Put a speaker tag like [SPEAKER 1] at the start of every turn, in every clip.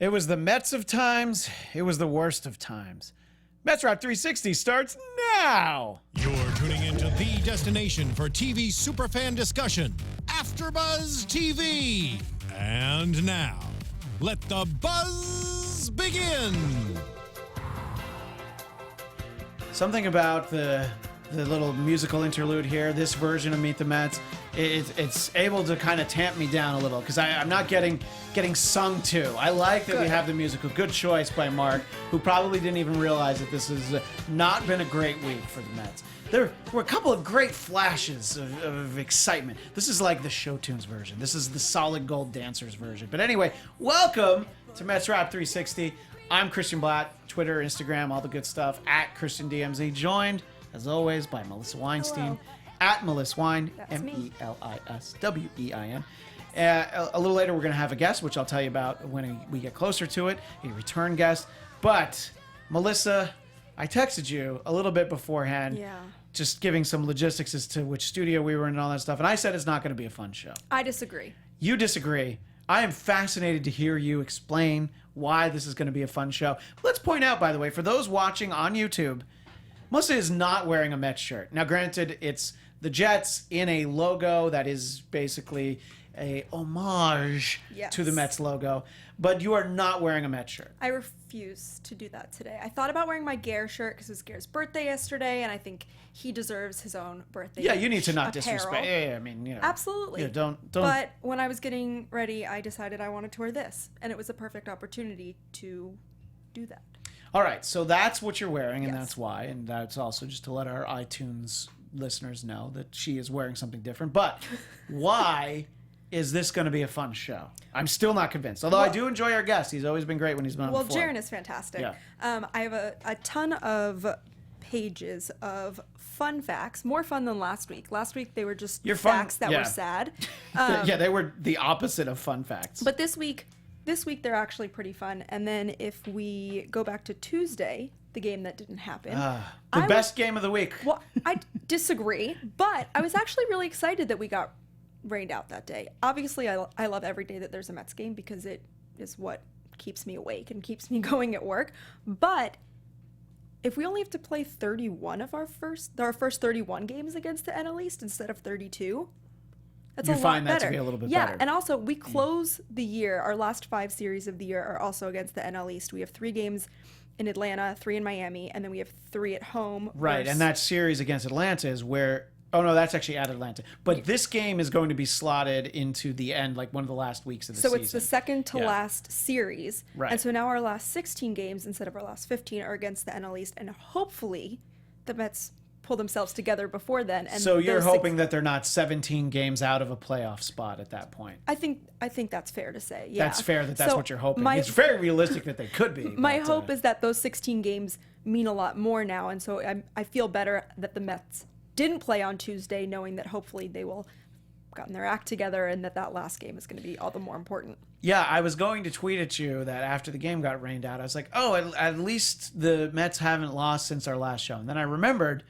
[SPEAKER 1] It was the Mets of times. It was the worst of times. Mets Wrap 360 starts now.
[SPEAKER 2] You're tuning into the destination for TV superfan discussion, AFTERBUZZ TV. And now, let the buzz begin.
[SPEAKER 1] Something about the little musical interlude here, this version of Meet the Mets, it's able to kind of tamp me down a little because I'm not getting sung to. I like that we have the musical. Good choice by Mark, who probably didn't even realize that this has not been a great week for the Mets. There were a couple of great flashes of excitement. This is like the Show Tunes version. This is the Solid Gold Dancers version. But anyway, welcome to Mets Wrap 360. I'm Christian Bladt, Twitter, Instagram, all the good stuff, at ChristianDMZ, joined, as always, by Melissa Weinstein.
[SPEAKER 3] Hello.
[SPEAKER 1] At Melissa Wein,
[SPEAKER 3] That's me.
[SPEAKER 1] MELISWEIN. A little later, we're going to have a guest, which I'll tell you about when we get closer to it, a return guest. But, Melissa, I texted you a little bit beforehand, just giving some logistics as to which studio we were in and all that stuff, and I said it's not going to be a fun show.
[SPEAKER 3] I disagree.
[SPEAKER 1] You disagree. I am fascinated to hear you explain why this is going to be a fun show. Let's point out, by the way, for those watching on YouTube, Melissa is not wearing a Mets shirt. Now, granted, it's the Jets in a logo that is basically a homage to the Mets logo, but you are not wearing a Mets shirt.
[SPEAKER 3] I refuse to do that today. I thought about wearing my Gare shirt because it was Gare's birthday yesterday, and I think he deserves his own birthday.
[SPEAKER 1] Yeah, you need to not
[SPEAKER 3] apparel.
[SPEAKER 1] disrespect. Yeah, I mean, you know.
[SPEAKER 3] Absolutely.
[SPEAKER 1] Yeah, don't.
[SPEAKER 3] But when I was getting ready, I decided I wanted to wear this, and it was a perfect opportunity to do that.
[SPEAKER 1] All right, so that's what you're wearing, and
[SPEAKER 3] Yes.
[SPEAKER 1] that's why, and that's also just to let our iTunes listeners know that she is wearing something different. But why is this going to be a fun show? I'm still not convinced. Although I do enjoy our guest. He's always been great when he's been on before.
[SPEAKER 3] Well, Jaron is fantastic.
[SPEAKER 1] Yeah.
[SPEAKER 3] I have a ton of pages of fun facts, more fun than last week. Last week they were just facts that were sad.
[SPEAKER 1] Yeah, they were the opposite of fun facts.
[SPEAKER 3] But this week they're actually pretty fun. And then if we go back to Tuesday, the game that didn't happen.
[SPEAKER 1] The best game of the week.
[SPEAKER 3] Well, I disagree, but I was actually really excited that we got rained out that day. Obviously, I love every day that there's a Mets game because it is what keeps me awake and keeps me going at work. But if we only have to play 31 of our first 31 games against the NL East instead of 32, that's a lot better.
[SPEAKER 1] You find that to be a little bit better.
[SPEAKER 3] Yeah, and also we close the year, our last 5 series of the year are also against the NL East. We have 3 games in Atlanta, 3 in Miami, and then we have 3 at home.
[SPEAKER 1] Right, and that series against Atlanta is where... Oh, no, that's actually at Atlanta. But this game is going to be slotted into the end, like one of the last weeks of the season.
[SPEAKER 3] So it's the second to last series.
[SPEAKER 1] Right.
[SPEAKER 3] And so now our last 16 games instead of our last 15 are against the NL East, and hopefully the Mets pull themselves together before then. And
[SPEAKER 1] so you're hoping that they're not 17 games out of a playoff spot at that point.
[SPEAKER 3] I think that's fair to say. Yeah.
[SPEAKER 1] That's fair that's
[SPEAKER 3] so
[SPEAKER 1] what you're hoping. It's very realistic that they could be.
[SPEAKER 3] My hope is that those 16 games mean a lot more now, and so I feel better that the Mets didn't play on Tuesday, knowing that hopefully they will have gotten their act together and that last game is going to be all the more important.
[SPEAKER 1] Yeah, I was going to tweet at you that after the game got rained out, I was like, oh, at least the Mets haven't lost since our last show. And then I remembered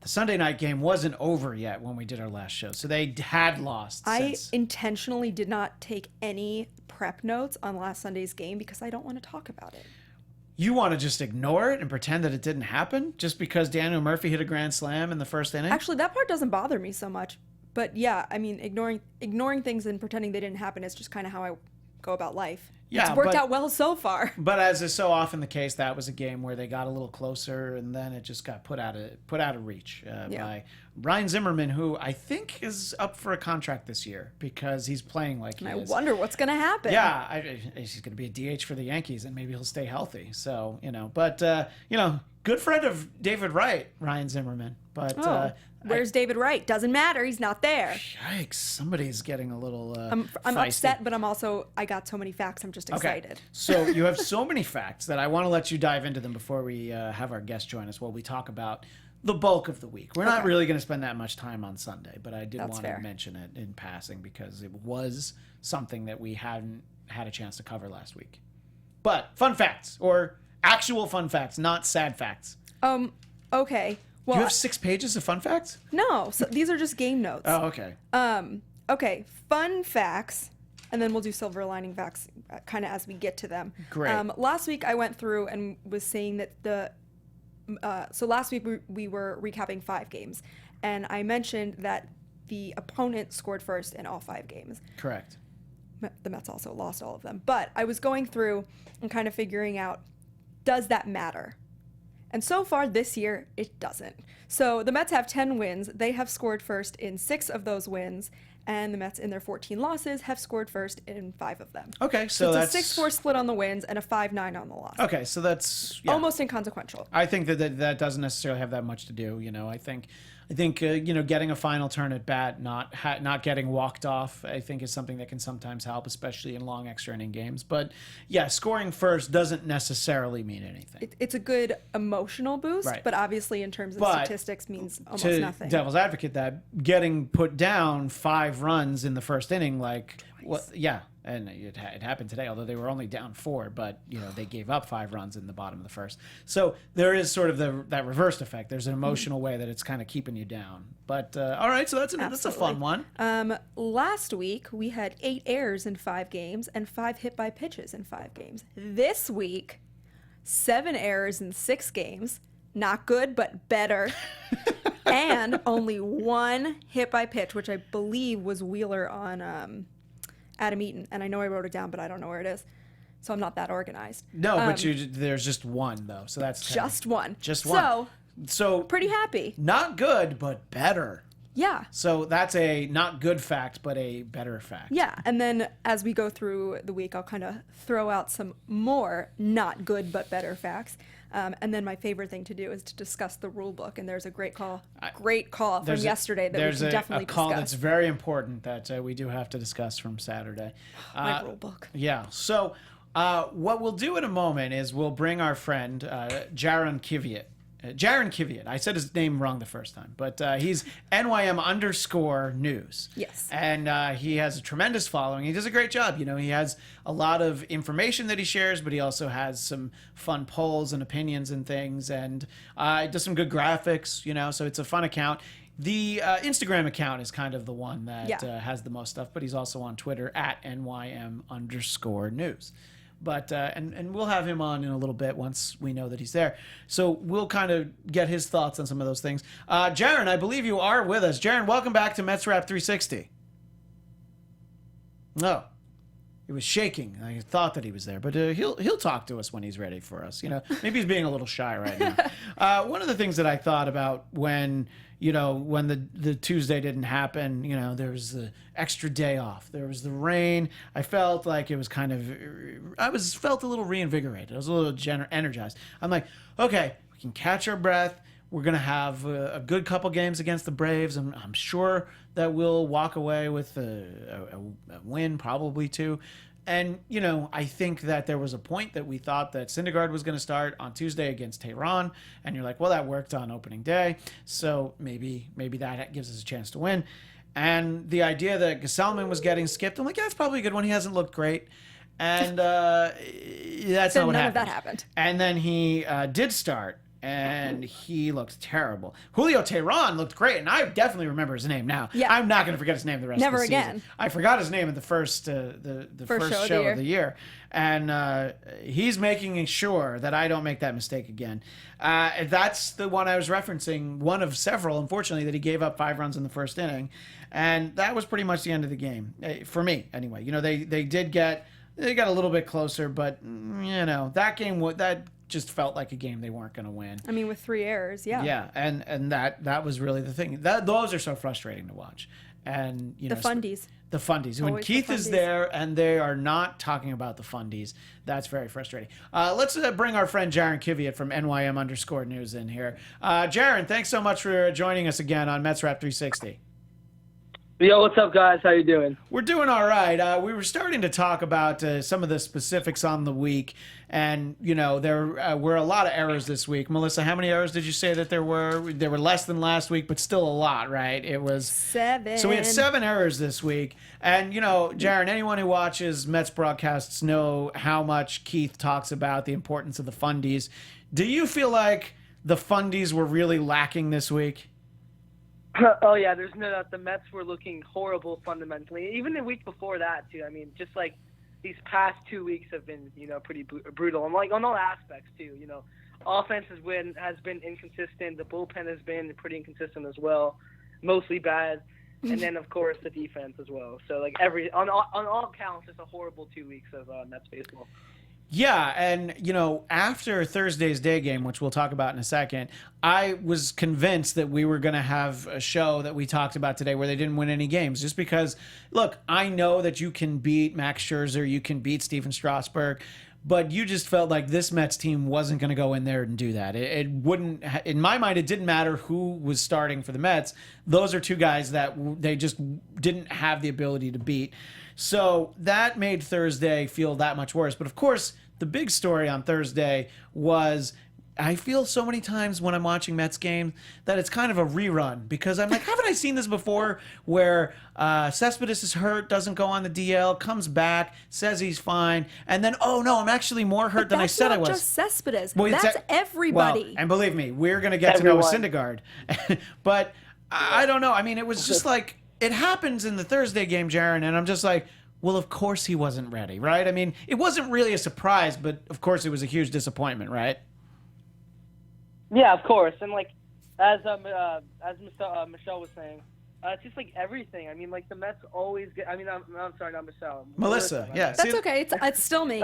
[SPEAKER 1] the Sunday night game wasn't over yet when we did our last show. So they had lost since.
[SPEAKER 3] I intentionally did not take any prep notes on last Sunday's game because I don't want to talk about it.
[SPEAKER 1] You want to just ignore it and pretend that it didn't happen just because Daniel Murphy hit a grand slam in the first inning?
[SPEAKER 3] Actually, that part doesn't bother me so much. But yeah, I mean, ignoring things and pretending they didn't happen is just kind of how I go about life.
[SPEAKER 1] Yeah,
[SPEAKER 3] it's worked out well so far.
[SPEAKER 1] But as is so often the case, that was a game where they got a little closer and then it just got put out of reach by Ryan Zimmerman, who I think is up for a contract this year because he's playing like he is.
[SPEAKER 3] I wonder what's going to happen.
[SPEAKER 1] Yeah, he's going to be a DH for the Yankees and maybe he'll stay healthy. So, but, good friend of David Wright, Ryan Zimmerman. But
[SPEAKER 3] where's David Wright? Doesn't matter. He's not there.
[SPEAKER 1] Yikes. Somebody's getting a little
[SPEAKER 3] I'm
[SPEAKER 1] feisty.
[SPEAKER 3] upset, but I got so many facts. I'm just excited.
[SPEAKER 1] Okay. So you have so many facts that I want to let you dive into them before we have our guest join us while we talk about the bulk of the week. We're not really going to spend that much time on Sunday, but I did want to mention it in passing because it was something that we hadn't had a chance to cover last week. But fun facts, or actual fun facts, not sad facts.
[SPEAKER 3] Okay. Well,
[SPEAKER 1] you have 6 pages of fun facts?
[SPEAKER 3] No, so these are just game notes.
[SPEAKER 1] Oh, okay.
[SPEAKER 3] Okay, fun facts, and then we'll do silver lining facts kind of as we get to them.
[SPEAKER 1] Great.
[SPEAKER 3] Last week I went through and was saying that so last week we were recapping 5 games, and I mentioned that the opponent scored first in all 5 games.
[SPEAKER 1] Correct.
[SPEAKER 3] The Mets also lost all of them. But I was going through and kind of figuring out, does that matter? And so far this year, it doesn't. So the Mets have 10 wins. They have scored first in 6 of those wins. And the Mets, in their 14 losses, have scored first in 5 of them.
[SPEAKER 1] Okay, so
[SPEAKER 3] it's
[SPEAKER 1] that's
[SPEAKER 3] a 6-4 split on the wins and a 5-9 on the loss.
[SPEAKER 1] Okay, so that's
[SPEAKER 3] almost inconsequential.
[SPEAKER 1] I think that doesn't necessarily have that much to do. I think getting a final turn at bat, not getting walked off, I think is something that can sometimes help, especially in long extra inning games. But yeah, scoring first doesn't necessarily mean anything.
[SPEAKER 3] It's a good emotional boost,
[SPEAKER 1] Right.
[SPEAKER 3] but obviously in terms of statistics means almost
[SPEAKER 1] to
[SPEAKER 3] nothing.
[SPEAKER 1] Devil's advocate, that getting put down 5 runs in the first inning, and it happened today, although they were only down 4, but they gave up 5 runs in the bottom of the first. So there is sort of that reversed effect. There's an emotional way that it's kind of keeping you down. But all right, so that's a fun one.
[SPEAKER 3] Last week we had 8 errors in 5 games and 5 hit by pitches in 5 games. This week, 7 errors in 6 games. Not good, but better. And only 1 hit by pitch, which I believe was Wheeler on Adam Eaton, and I know I wrote it down, but I don't know where it is, so I'm not that organized.
[SPEAKER 1] No, but there's just 1 though, so that's
[SPEAKER 3] just one.
[SPEAKER 1] Just 1. So
[SPEAKER 3] pretty happy.
[SPEAKER 1] Not good, but better.
[SPEAKER 3] Yeah.
[SPEAKER 1] So that's a not good fact, but a better fact.
[SPEAKER 3] Yeah, and then as we go through the week, I'll kind of throw out some more not good but better facts. And then my favorite thing to do is to discuss the rule book. And there's a great call from yesterday that we can definitely discuss. There's a call
[SPEAKER 1] that's very important that we do have to discuss from Saturday.
[SPEAKER 3] My rule book.
[SPEAKER 1] Yeah. So what we'll do in a moment is we'll bring our friend Jaron Kiviat. Jaron Kiviat. I said his name wrong the first time, but he's NYM_news.
[SPEAKER 3] Yes.
[SPEAKER 1] And he has a tremendous following. He does a great job. He has a lot of information that he shares, but he also has some fun polls and opinions and things, and he does some good graphics, so it's a fun account. The Instagram account is kind of the one that has the most stuff, but he's also on Twitter at NYM_news. But and we'll have him on in a little bit once we know that he's there. So we'll kind of get his thoughts on some of those things. Jaron, I believe you are with us. Jaron, welcome back to Mets Wrap 360. No, it was shaking. I thought that he was there, but he'll talk to us when he's ready for us. Maybe he's being a little shy right now. One of the things that I thought about when the Tuesday didn't happen, there was the extra day off. There was the rain. I felt like it was felt a little reinvigorated. I was a little energized. I'm like, okay, we can catch our breath. We're going to have a good couple games against the Braves. I'm sure that we'll walk away with a win, probably 2. And, I think that there was a point that we thought that Syndergaard was going to start on Tuesday against Tehran. And you're like, well, that worked on opening day. So maybe that gives us a chance to win. And the idea that Gesellman was getting skipped, I'm like, yeah, that's probably a good one. He hasn't looked great. And that's not what happened.
[SPEAKER 3] None of that happened.
[SPEAKER 1] And then he did start. And he looked terrible. Julio Tehran looked great, and I definitely remember his name now. Yeah. I'm not going to forget his name the rest of the season.
[SPEAKER 3] Never again.
[SPEAKER 1] I forgot his name in the first show of the year. And he's making sure that I don't make that mistake again. That's the one I was referencing, one of several, unfortunately, that he gave up 5 runs in the first inning. And that was pretty much the end of the game, for me anyway. They got a little bit closer, but, that game, that just felt like a game they weren't going to win.
[SPEAKER 3] I mean, with 3 errors, yeah.
[SPEAKER 1] Yeah, and that was really the thing. Those are so frustrating to watch. And
[SPEAKER 3] the fundies.
[SPEAKER 1] The fundies. When Keith is there and they are not talking about the fundies, that's very frustrating. Let's bring our friend Jaron Kiviat from NYM_news in here. Jaron, thanks so much for joining us again on Mets Wrap 360.
[SPEAKER 4] Yo, what's up, guys? How you doing?
[SPEAKER 1] We're doing all right. We were starting to talk about some of the specifics on the week, and there were a lot of errors this week. Melissa, how many errors did you say that there were? There were less than last week, but still a lot, right? It was
[SPEAKER 3] 7.
[SPEAKER 1] So we had 7 errors this week, and Jaron, anyone who watches Mets broadcasts know how much Keith talks about the importance of the fundies. Do you feel like the fundies were really lacking this week?
[SPEAKER 4] Oh yeah, there's no doubt the Mets were looking horrible fundamentally. Even the week before that too. I mean, just like these past 2 weeks have been, pretty brutal, and like on all aspects too. Offense has been inconsistent. The bullpen has been pretty inconsistent as well, mostly bad, and then of course the defense as well. So like on all counts, it's a horrible 2 weeks of Mets baseball.
[SPEAKER 1] Yeah, and after Thursday's day game, which we'll talk about in a second, I was convinced that we were going to have a show that we talked about today where they didn't win any games. Just because, look, I know that you can beat Max Scherzer, you can beat Steven Strasburg, but you just felt like this Mets team wasn't going to go in there and do that. It wouldn't, in my mind, it didn't matter who was starting for the Mets. Those are two guys that they just didn't have the ability to beat. So that made Thursday feel that much worse. But of course, the big story on Thursday was, I feel so many times when I'm watching Mets games that it's kind of a rerun, because I'm like, haven't I seen this before, where Cespedes is hurt, doesn't go on the DL, comes back, says he's fine, and then, oh no, I'm actually more hurt than I said I was.
[SPEAKER 3] That's not just Cespedes.
[SPEAKER 1] Well,
[SPEAKER 3] that's everybody.
[SPEAKER 1] Well, and believe me, we're going to get to know Syndergaard. But I don't know. I mean, it was just like, it happens in the Thursday game, Jaron, and I'm just like, well, of course he wasn't ready, right? I mean, it wasn't really a surprise, but of course it was a huge disappointment, right?
[SPEAKER 4] Yeah, of course. And like as Michelle was saying, it's just like everything. I mean, like the Mets always get. I mean, I'm sorry, not Michelle.
[SPEAKER 1] Melissa, yeah.
[SPEAKER 3] That's okay. It's still me.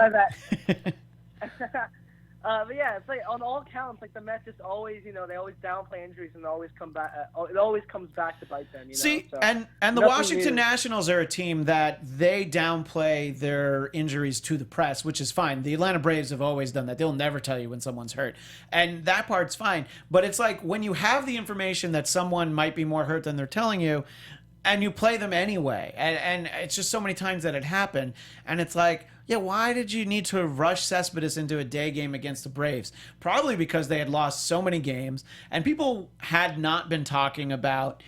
[SPEAKER 4] But yeah, it's like on all counts, like the Mets just always, they always downplay injuries and always come back. It always comes back to bite them.
[SPEAKER 1] See,
[SPEAKER 4] so,
[SPEAKER 1] and the Washington Nationals are a team that they downplay their injuries to the press, which is fine. The Atlanta Braves have always done that. They'll never tell you when someone's hurt, and that part's fine. But it's like when you have the information that someone might be more hurt than they're telling you, and you play them anyway, and it's just so many times that it happened, and it's like, yeah, why did you need to rush Cespedes into a day game against the Braves? Probably because they had lost so many games, and people had not been talking about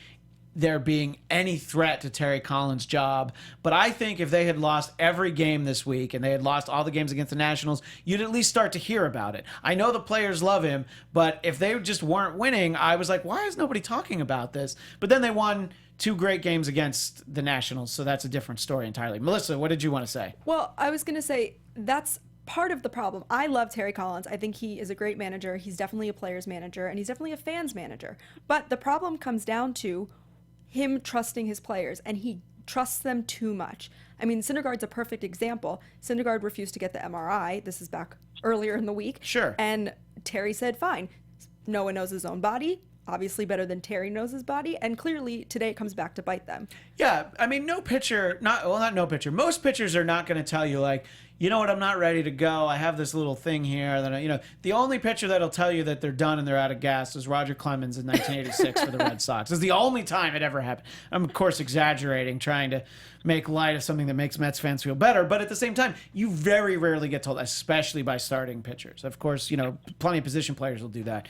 [SPEAKER 1] there being any threat to Terry Collins' job. But I think if they had lost every game this week and they had lost all the games against the Nationals, you'd at least start to hear about it. I know the players love him, but if they just weren't winning, I was like, why is nobody talking about this? But then they won 2 great games against the Nationals, so that's a different story entirely. Melissa, what did you want to say?
[SPEAKER 3] Well, I was going to say that's part of the problem. I love Terry Collins. I think he is a great manager. He's definitely a player's manager, and he's definitely a fan's manager. But the problem comes down to him trusting his players, and he trusts them too much. I mean, Syndergaard's a perfect example. Syndergaard refused to get the MRI. This is back earlier in the week.
[SPEAKER 1] Sure.
[SPEAKER 3] And Terry said, fine. No one knows his own body. Obviously better than Terry knows his body, and clearly today it comes back to bite them.
[SPEAKER 1] Yeah, I mean, not no pitcher. Most pitchers are not going to tell you, like, you know what, I'm not ready to go. I have this little thing here that the only pitcher that'll tell you that they're done and they're out of gas was Roger Clemens in 1986 for the Red Sox. It's the only time it ever happened. I'm of course exaggerating, trying to make light of something that makes Mets fans feel better, but at the same time, you very rarely get told, especially by starting pitchers. Of course, plenty of position players will do that.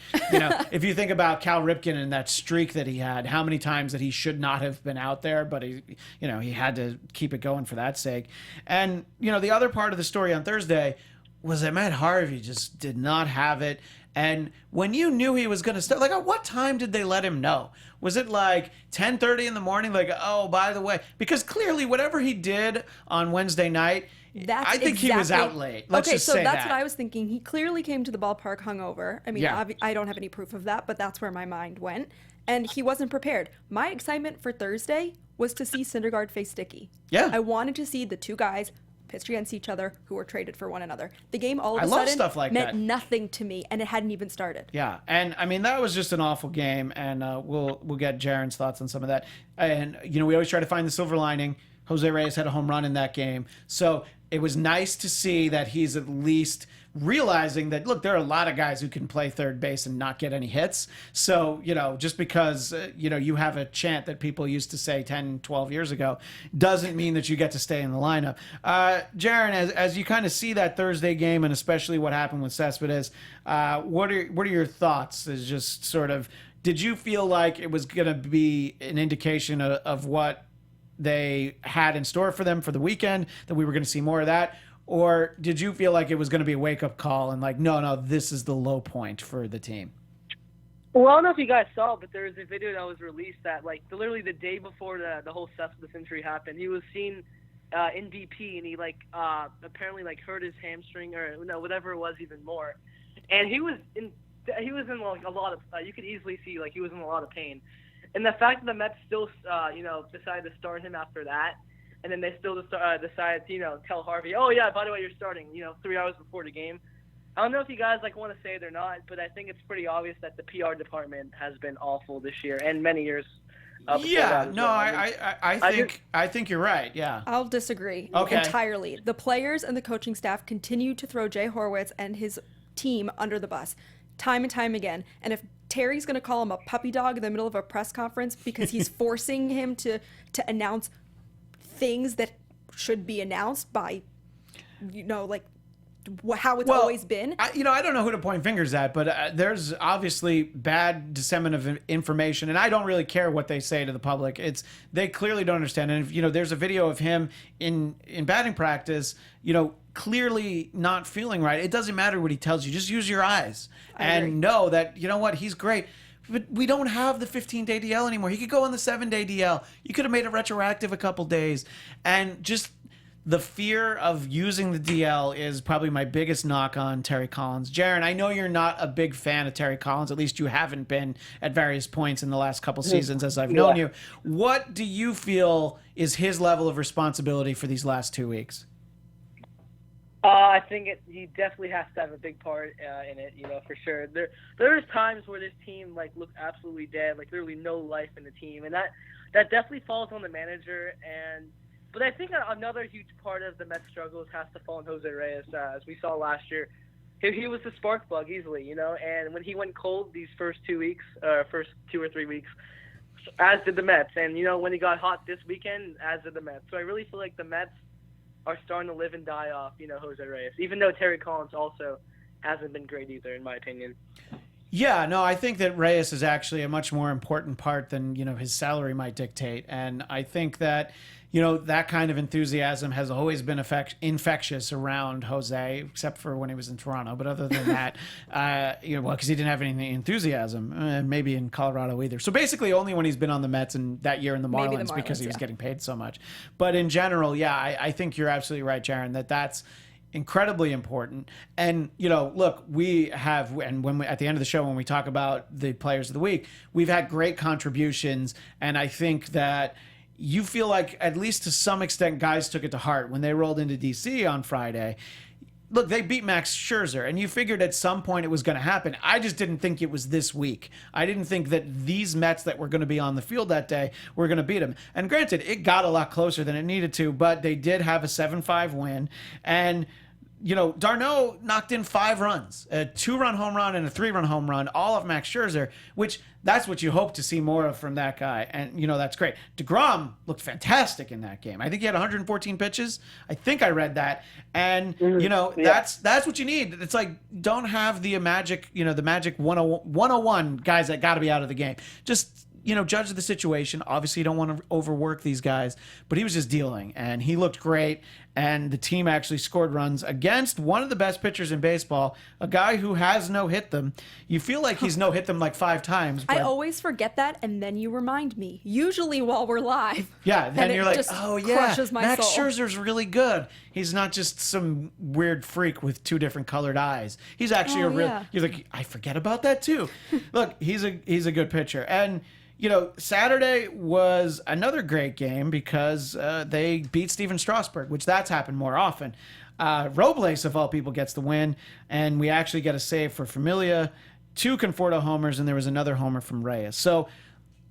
[SPEAKER 1] If you think about Cal Ripken and that streak that he had, how many times that he should not have been out there, but he had to keep it going for that sake. And the other part of the story on Thursday was that Matt Harvey just did not have it. And when you knew he was going to start, like, at what time did they let him know? Was it like 10:30 in the morning? Like, oh, by the way, because clearly whatever he did on Wednesday night, I think he was out late. Let's just say
[SPEAKER 3] that's what I was thinking. He clearly came to the ballpark hungover. I mean,
[SPEAKER 1] Yeah.
[SPEAKER 3] I don't have any proof of that, but that's where my mind went. And he wasn't prepared. My excitement for Thursday was to see Syndergaard face Sticky.
[SPEAKER 1] Yeah.
[SPEAKER 3] I wanted to see the two guys pitch against each other who were traded for one another. The game all of
[SPEAKER 1] I
[SPEAKER 3] a
[SPEAKER 1] love
[SPEAKER 3] sudden
[SPEAKER 1] stuff like
[SPEAKER 3] meant
[SPEAKER 1] that.
[SPEAKER 3] nothing to me, and it hadn't even started.
[SPEAKER 1] Yeah, and I mean that was just an awful game, and we'll get Jaron's thoughts on some of that. And we always try to find the silver lining. Jose Reyes had a home run in that game, so it was nice to see that he's at least realizing that, look, there are a lot of guys who can play third base and not get any hits. So, just because, you have a chant that people used to say 10, 12 years ago doesn't mean that you get to stay in the lineup. Jaron, as you kind of see that Thursday game and especially what happened with Cespedes, what are your thoughts? Is just sort of, did you feel like it was going to be an indication of what they had in store for them for the weekend, that we were going to see more of that? Or did you feel like it was going to be a wake-up call and like, no, this is the low point for the team?
[SPEAKER 4] Well, I don't know if you guys saw, but there was a video that was released that, like, literally the day before the whole Cespedes injury happened, he was seen in BP, and he, like, apparently, like, hurt his hamstring or, no, whatever it was even more. And he was in, like, a lot of, you could easily see, like, he was in a lot of pain. And the fact that the Mets still, decided to start him after that, and then they still decided to, tell Harvey, oh, yeah, by the way, you're starting, 3 hours before the game. I don't know if you guys want to say it or not, but I think it's pretty obvious that the PR department has been awful this year and many years.
[SPEAKER 1] Yeah, no, I think you're right. Yeah,
[SPEAKER 3] I'll disagree entirely. The players and the coaching staff continue to throw Jay Horwitz and his team under the bus, time and time again. And if Terry's going to call him a puppy dog in the middle of a press conference because he's forcing him to announce things that should be announced by, how it's always been.
[SPEAKER 1] I don't know who to point fingers at, but there's obviously bad dissemination of information, and I don't really care what they say to the public. They clearly don't understand. And if, there's a video of him in batting practice, clearly not feeling right. It doesn't matter what he tells you. Just use your eyes and know that, he's great. But we don't have the 15-day DL anymore. He could go on the 7-day DL. You could have made it retroactive a couple days. And just the fear of using the DL is probably my biggest knock on Terry Collins. Jaron, I know you're not a big fan of Terry Collins. At least you haven't been at various points in the last couple seasons as I've known you. What do you feel is his level of responsibility for these last 2 weeks?
[SPEAKER 4] I think he definitely has to have a big part in it, for sure. There's times where this team looked absolutely dead, literally no life in the team, and that definitely falls on the manager. But I think another huge part of the Mets' struggles has to fall on Jose Reyes, as we saw last year. He was the spark plug easily, and when he went cold these first 2 weeks, first 2 or 3 weeks, as did the Mets, and when he got hot this weekend, as did the Mets. So I really feel like the Mets are starting to live and die off, Jose Reyes, even though Terry Collins also hasn't been great either, in my opinion.
[SPEAKER 1] Yeah, no, I think that Reyes is actually a much more important part than, his salary might dictate. And I think that, that kind of enthusiasm has always been infectious around Jose, except for when he was in Toronto. But other than that, because he didn't have any enthusiasm, maybe in Colorado either. So basically only when he's been on the Mets and that year in the Marlins because he was getting paid so much. But in general, yeah, I think you're absolutely right, Jaron, that's incredibly important. And, look, we have, and when at the end of the show, when we talk about the players of the week, we've had great contributions. And I think that you feel like, at least to some extent, guys took it to heart when they rolled into DC on Friday. Look, they beat Max Scherzer, and you figured at some point it was going to happen. I just didn't think it was this week. I didn't think that these Mets that were going to be on the field that day were going to beat them. And granted, it got a lot closer than it needed to, but they did have a 7-5 win. And d'Arnaud knocked in 5 runs, a 2-run home run and a 3-run home run, all of Max Scherzer, which that's what you hope to see more of from that guy. And, that's great. DeGrom looked fantastic in that game. I think he had 114 pitches. I think I read that. And, that's what you need. It's like, don't have the magic, the magic 101 guys that got to be out of the game. Just, judge the situation. Obviously, you don't want to overwork these guys, but he was just dealing, and he looked great. And the team actually scored runs against one of the best pitchers in baseball, a guy who has no-hit them. You feel like he's no-hit them 5 times. But
[SPEAKER 3] I always forget that, and then you remind me, usually while we're live.
[SPEAKER 1] Yeah, then you're like, oh, yeah, Max
[SPEAKER 3] soul.
[SPEAKER 1] Scherzer's really good. He's not just some weird freak with 2 different colored eyes. He's actually you're like, I forget about that too. Look, he's a good pitcher. And Saturday was another great game because they beat Steven Strasburg, which that's happened more often. Robles, of all people, gets the win, and we actually get a save for Familia, 2 Conforto homers, and there was another homer from Reyes. So,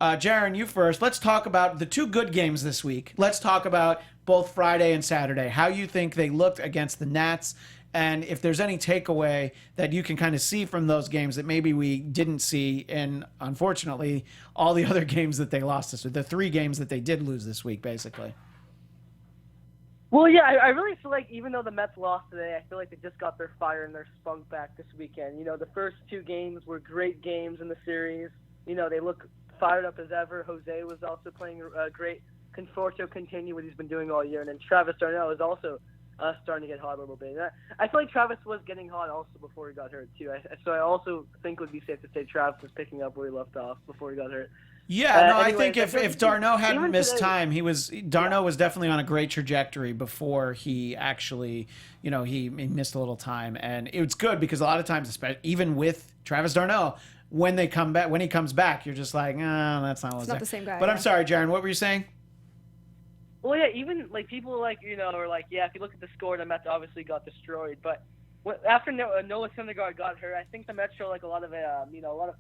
[SPEAKER 1] Jaron, you first. Let's talk about the 2 good games this week. Let's talk about both Friday and Saturday, how you think they looked against the Nats, and if there's any takeaway that you can kind of see from those games that maybe we didn't see in, unfortunately, all the other games that they lost this week, the 3 games that they did lose this week, basically.
[SPEAKER 4] Well, yeah, I really feel like even though the Mets lost today, I feel like they just got their fire and their spunk back this weekend. The first 2 games were great games in the series. They look fired up as ever. Jose was also playing great. Conforto continued what he's been doing all year. And then Travis d'Arnaud is also us starting to get hot a little bit. I feel like Travis was getting hot also before he got hurt too. So I also think it would be safe to say Travis was picking up where he left off before he got hurt.
[SPEAKER 1] Yeah, no, I
[SPEAKER 4] anyways,
[SPEAKER 1] think if Darno hadn't missed
[SPEAKER 4] today,
[SPEAKER 1] time, Darno was definitely on a great trajectory before he actually, he missed a little time, and it's good because a lot of times, especially even with Travis Darno, when he comes back, you're just like, that's not
[SPEAKER 3] the same guy.
[SPEAKER 1] But
[SPEAKER 3] yeah.
[SPEAKER 1] I'm sorry, Jaron, what were you saying?
[SPEAKER 4] Well, yeah, even like people like are like, yeah, if you look at the score, the Mets obviously got destroyed, but. After Noah Syndergaard got hurt, I think the Mets showed like a lot of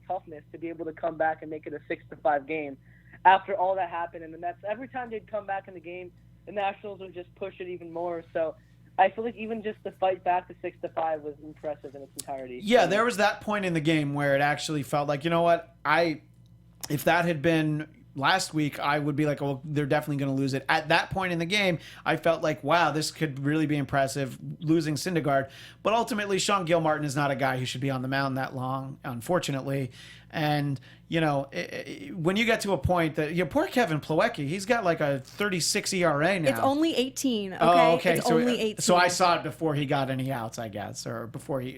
[SPEAKER 4] toughness to be able to come back and make it a 6-5 game. After all that happened, and the Mets, every time they'd come back in the game, the Nationals would just push it even more. So I feel like even just the fight back to 6-5 was impressive in its entirety.
[SPEAKER 1] Yeah, there was that point in the game where it actually felt like, if that had been last week, I would be like, oh, they're definitely going to lose it. At that point in the game, I felt like, wow, this could really be impressive, losing Syndergaard. But ultimately, Sean Gilmartin is not a guy who should be on the mound that long, unfortunately. And, when you get to a point that, poor Kevin Plawecki, he's got like a 36 ERA now.
[SPEAKER 3] It's only 18, okay?
[SPEAKER 1] Oh, okay.
[SPEAKER 3] It's only 18.
[SPEAKER 1] So I saw it before he got any outs, I guess, or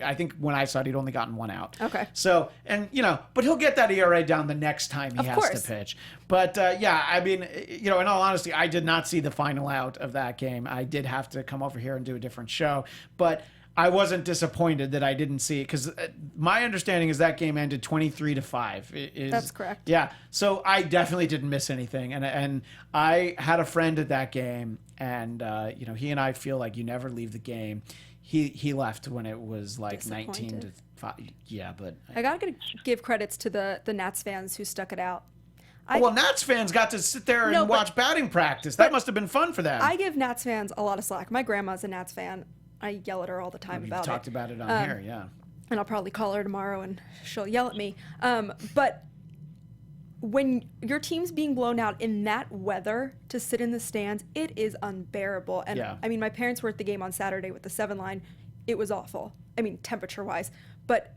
[SPEAKER 1] I think when I saw it, he'd only gotten one out.
[SPEAKER 3] Okay.
[SPEAKER 1] So, and, but he'll get that ERA down the next time he has to pitch. But, I mean, in all honesty, I did not see the final out of that game. I did have to come over here and do a different show. But I wasn't disappointed that I didn't see it because my understanding is that game ended 23-5.
[SPEAKER 3] That's correct.
[SPEAKER 1] Yeah, so I definitely didn't miss anything, and I had a friend at that game, and he and I feel like you never leave the game. He left when it was like 19-5. Yeah, but
[SPEAKER 3] I gotta give credits to the Nats fans who stuck it out.
[SPEAKER 1] Nats fans got to sit there and watch batting practice. That must have been fun for them.
[SPEAKER 3] I give Nats fans a lot of slack. My grandma's a Nats fan. I yell at her all the time about it.
[SPEAKER 1] We've talked about it on here, yeah.
[SPEAKER 3] And I'll probably call her tomorrow and she'll yell at me. But when your team's being blown out in that weather to sit in the stands, it is unbearable. And I mean, my parents were at the game on Saturday with the 7 line. It was awful. I mean, temperature-wise. But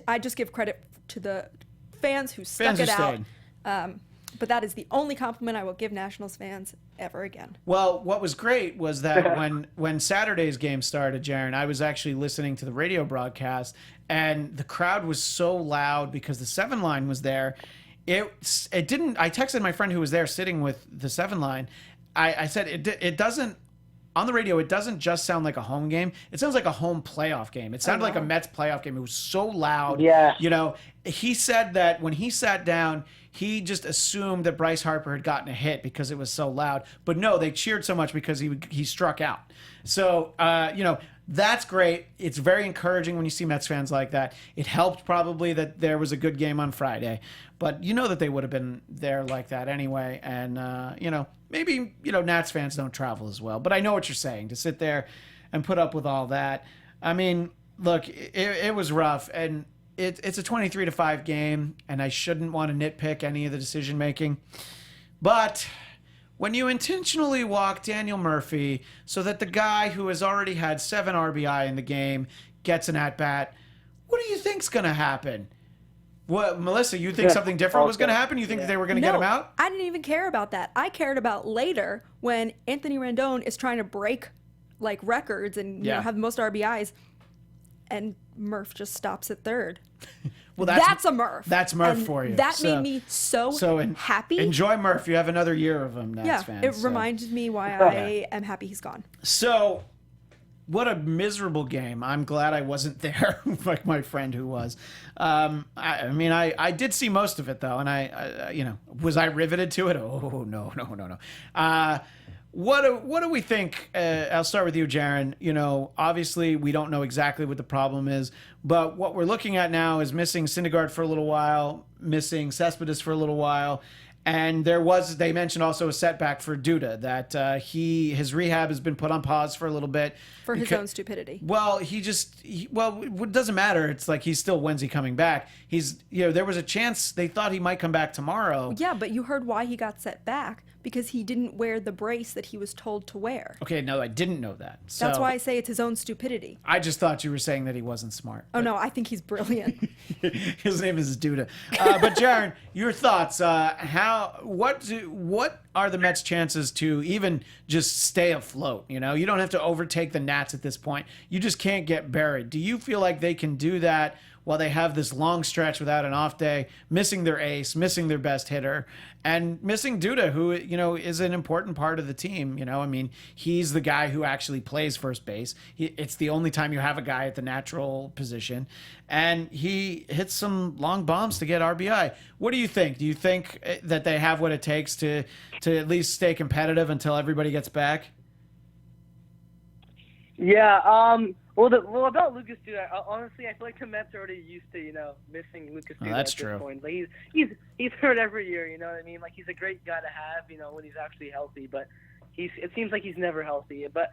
[SPEAKER 3] I just give credit to the fans who stuck it out. But that is the only compliment I will give Nationals fans ever again.
[SPEAKER 1] Well, what was great was that when Saturday's game started, Jaron, I was actually listening to the radio broadcast, and the crowd was so loud because the 7 line was there. It didn't. I texted my friend who was there sitting with the 7 line. I said it doesn't. On the radio, it doesn't just sound like a home game. It sounds like a home playoff game. It sounded like a Mets playoff game. It was so loud.
[SPEAKER 4] Yeah.
[SPEAKER 1] He said that when he sat down, he just assumed that Bryce Harper had gotten a hit because it was so loud. But no, they cheered so much because he struck out. So, that's great. It's very encouraging when you see Mets fans like that. It helped probably that there was a good game on Friday. But that they would have been there like that anyway. And, maybe, Nats fans don't travel as well. But I know what you're saying, to sit there and put up with all that. I mean, look, it was rough. And it's a 23-5 game, and I shouldn't want to nitpick any of the decision-making. But when you intentionally walk Daniel Murphy so that the guy who has already had 7 RBI in the game gets an at-bat, what do you think's going to happen? What, Melissa, you think something different was going to happen? You think that they were going to get him out?
[SPEAKER 3] I didn't even care about that. I cared about later when Anthony Rendon is trying to break records and have the most RBIs, and Murph just stops at 3rd.
[SPEAKER 1] Well,
[SPEAKER 3] that's a Murph.
[SPEAKER 1] That's Murph
[SPEAKER 3] and
[SPEAKER 1] for you.
[SPEAKER 3] That made me so happy.
[SPEAKER 1] Enjoy Murph. You have another year of him, Nats fans.
[SPEAKER 3] It reminded me why I am happy he's gone.
[SPEAKER 1] So, what a miserable game. I'm glad I wasn't there, like my friend who was. I did see most of it, though, and I was I riveted to it? Oh, no. What do we think? I'll start with you, Jaron. Obviously, we don't know exactly what the problem is, but what we're looking at now is missing Syndergaard for a little while, missing Cespedes for a little while, and they mentioned also a setback for Duda, that his rehab has been put on pause for a little bit.
[SPEAKER 3] For his own stupidity.
[SPEAKER 1] Well, it doesn't matter. It's like when's he coming back? There was a chance they thought he might come back tomorrow.
[SPEAKER 3] Yeah, but you heard why he got set back. because he didn't wear the brace that he was told to wear.
[SPEAKER 1] Okay, no, I didn't know that. So
[SPEAKER 3] That's why I say it's his own stupidity.
[SPEAKER 1] I just thought you were saying that he wasn't smart.
[SPEAKER 3] Oh, no, I think he's brilliant.
[SPEAKER 1] His name is Duda. But Jaron, your thoughts? What are the Mets' chances to even just stay afloat? You know, you don't have to overtake the Nats at this point. You just can't get buried. Do you feel like they can do that while they have this long stretch without an off day, missing their ace, missing their best hitter, and missing Duda, who, you know, is an important part of the team? You know, I mean, he's the guy who actually plays first base. It's the only time you have a guy at the natural position, and he hits some long bombs to get RBI. What do you think? Do you think that they have what it takes to at least stay competitive until everybody gets back?
[SPEAKER 4] Yeah. Well, about Lucas Duda, honestly, I feel like the Mets are already used to, you know, missing Lucas Duda
[SPEAKER 1] that's
[SPEAKER 4] at
[SPEAKER 1] true.
[SPEAKER 4] this point. Like he's hurt every year, you know what I mean? Like, he's a great guy to have, you know, when he's actually healthy, but it seems like he's never healthy. But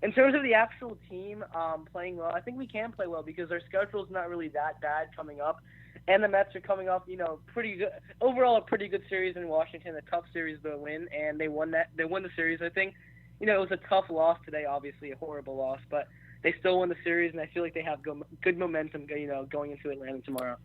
[SPEAKER 4] in terms of the actual team playing well, I think we can play well because our schedule's not really that bad coming up, and the Mets are coming off, you know, pretty good overall, a pretty good series in Washington, a tough series to win, and they won the series. I think, you know, it was a tough loss today, obviously a horrible loss, but they still won the series, and I feel like they have good momentum, you know, going into Atlanta tomorrow.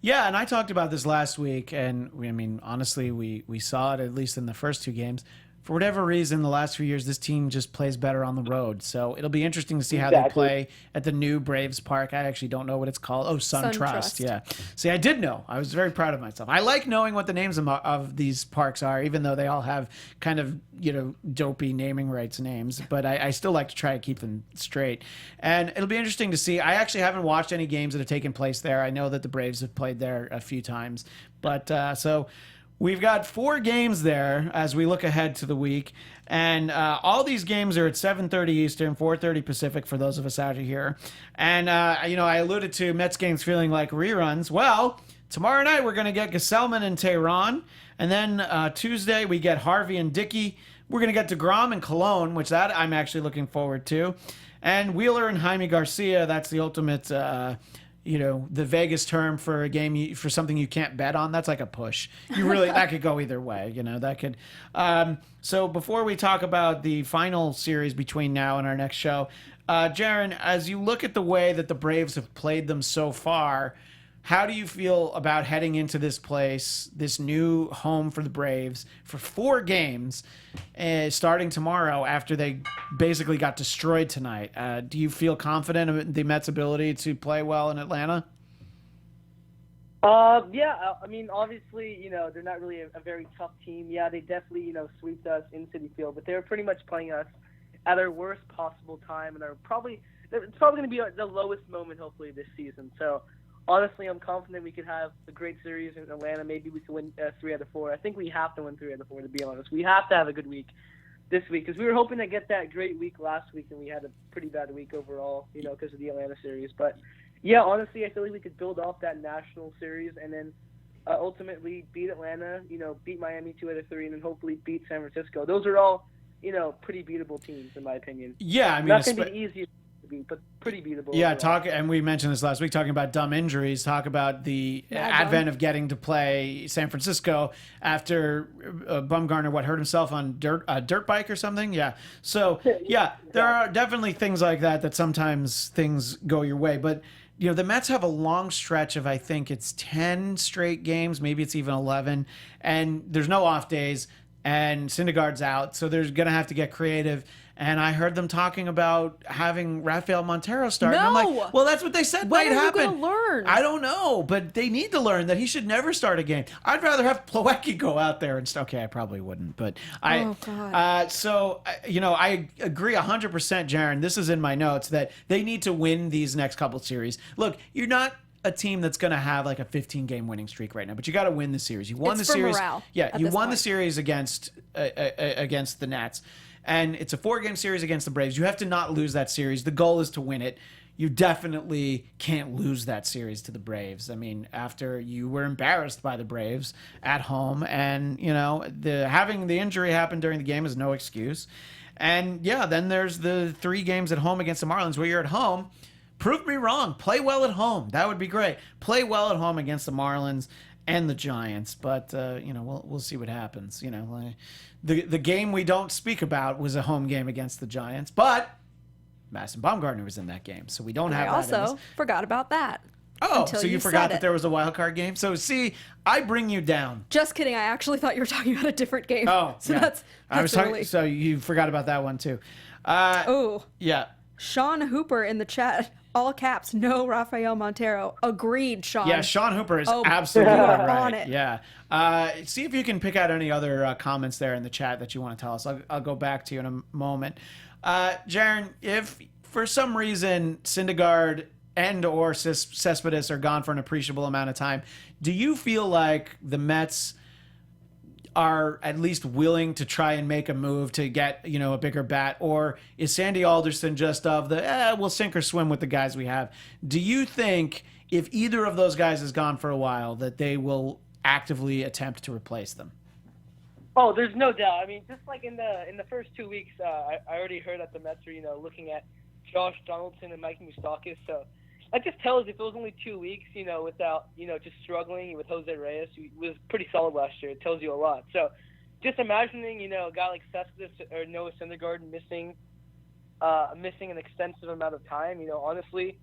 [SPEAKER 1] Yeah, and I talked about this last week, and I mean, honestly, we saw it at least in the first two games. For whatever reason, the last few years, this team just plays better on the road. So it'll be interesting to see how they play at the new Braves Park. I actually don't know what it's called. Oh, SunTrust. Yeah. See, I did know. I was very proud of myself. I like knowing what the names of these parks are, even though they all have kind of, you know, dopey naming rights names. But I still like to try to keep them straight. And it'll be interesting to see. I actually haven't watched any games that have taken place there. I know that the Braves have played there a few times. But so we've got 4 games there as we look ahead to the week, and all these games are at 7:30 Eastern, 4:30 Pacific for those of us out here. And, you know, I alluded to Mets games feeling like reruns. Well, tomorrow night we're going to get Gesellman and Tehran, and then Tuesday we get Harvey and Dickey. We're going to get DeGrom and Cologne, which that I'm actually looking forward to. And Wheeler and Jaime Garcia, that's the ultimate you know, the Vegas term for a game, for something you can't bet on. That's like a push. You really, that could go either way, you know, that could. So before we talk about the final series between now and our next show, Jaron, as you look at the way that the Braves have played them so far, how do you feel about heading into this place, this new home for the Braves, for 4 games, starting tomorrow after they basically got destroyed tonight? Do you feel confident in the Mets' ability to play well in Atlanta?
[SPEAKER 4] Yeah, I mean, obviously, you know, they're not really a very tough team. Yeah, they definitely, you know, sweeped us in Citi Field, but they were pretty much playing us at our worst possible time, and it's probably going to be the lowest moment, hopefully, this season. So, honestly, I'm confident we could have a great series in Atlanta. Maybe we can win 3 out of 4. I think we have to win 3 out of 4, to be honest. We have to have a good week this week because we were hoping to get that great week last week, and we had a pretty bad week overall, you know, because of the Atlanta series. But, yeah, honestly, I feel like we could build off that national series and then ultimately beat Atlanta, you know, beat Miami 2 out of 3, and then hopefully beat San Francisco. Those are all, you know, pretty beatable teams, in my opinion.
[SPEAKER 1] Yeah, I mean,
[SPEAKER 4] not going to be easy, but pretty beatable.
[SPEAKER 1] Yeah, and we mentioned this last week, talking about dumb injuries, talk about the advent of getting to play San Francisco after Bumgarner, hurt himself on dirt bike or something? Yeah. So, yeah, there are definitely things like that sometimes things go your way. But, you know, the Mets have a long stretch of, I think it's 10 straight games, maybe it's even 11, and there's no off days, and Syndergaard's out, so they're going to have to get creative. And I heard them talking about having Rafael Montero start.
[SPEAKER 3] No!
[SPEAKER 1] And I'm like, well, that's what they said
[SPEAKER 3] When
[SPEAKER 1] might happen.
[SPEAKER 3] When are you going to learn?
[SPEAKER 1] I don't know, but they need to learn that he should never start a game. I'd rather have Plawecki go out there and okay, I probably wouldn't, but so, you know, I agree 100%, Jaron. This is in my notes that they need to win these next couple series. Look, you're not a team that's going to have like a 15-game winning streak right now, but you got to win the series. You won the series.
[SPEAKER 3] Morale
[SPEAKER 1] Yeah, you won the series against the Nats. And it's a 4-game series against the Braves. You have to not lose that series. The goal is to win it. You definitely can't lose that series to the Braves. I mean, after you were embarrassed by the Braves at home, and, you know, having the injury happen during the game is no excuse. And, yeah, then there's the 3 games at home against the Marlins where you're at home. Prove me wrong. Play well at home. That would be great. Play well at home against the Marlins. and the Giants, but we'll see what happens. The game we don't speak about was a home game against the Giants, but Madison Bumgarner was in that game, so we don't have
[SPEAKER 3] I
[SPEAKER 1] that.
[SPEAKER 3] also forgot about that.
[SPEAKER 1] Oh,
[SPEAKER 3] until
[SPEAKER 1] so you forgot that there was a wild card game? So see, I bring you down.
[SPEAKER 3] Just kidding. I actually thought you were talking about a different game.
[SPEAKER 1] Oh,
[SPEAKER 3] so
[SPEAKER 1] yeah.
[SPEAKER 3] that's
[SPEAKER 1] I was talking.
[SPEAKER 3] really...
[SPEAKER 1] So you forgot about that one too.
[SPEAKER 3] Oh.
[SPEAKER 1] Yeah.
[SPEAKER 3] Sean Hooper in the chat, all caps, no Rafael Montero. Agreed, Sean.
[SPEAKER 1] Yeah, Sean Hooper is absolutely right.
[SPEAKER 3] on it.
[SPEAKER 1] Yeah. See if you can pick out any other comments there in the chat that you want to tell us. I'll go back to you in a moment. Jaron, if for some reason Syndergaard and or Cespedes are gone for an appreciable amount of time, do you feel like the Mets are at least willing to try and make a move to get, a bigger bat? Or is Sandy Alderson just of the, we'll sink or swim with the guys we have? Do you think if either of those guys is gone for a while that they will actively attempt to replace them?
[SPEAKER 4] Oh, there's no doubt. I mean, just like in the first 2 weeks, I already heard that the Mets are, looking at Josh Donaldson and Mike Moustakas. So that just tells if it was only 2 weeks, without, just struggling with Jose Reyes, who was pretty solid last year. It tells you a lot. So just imagining, a guy like Cespedes or Noah Syndergaard missing an extensive amount of time, honestly,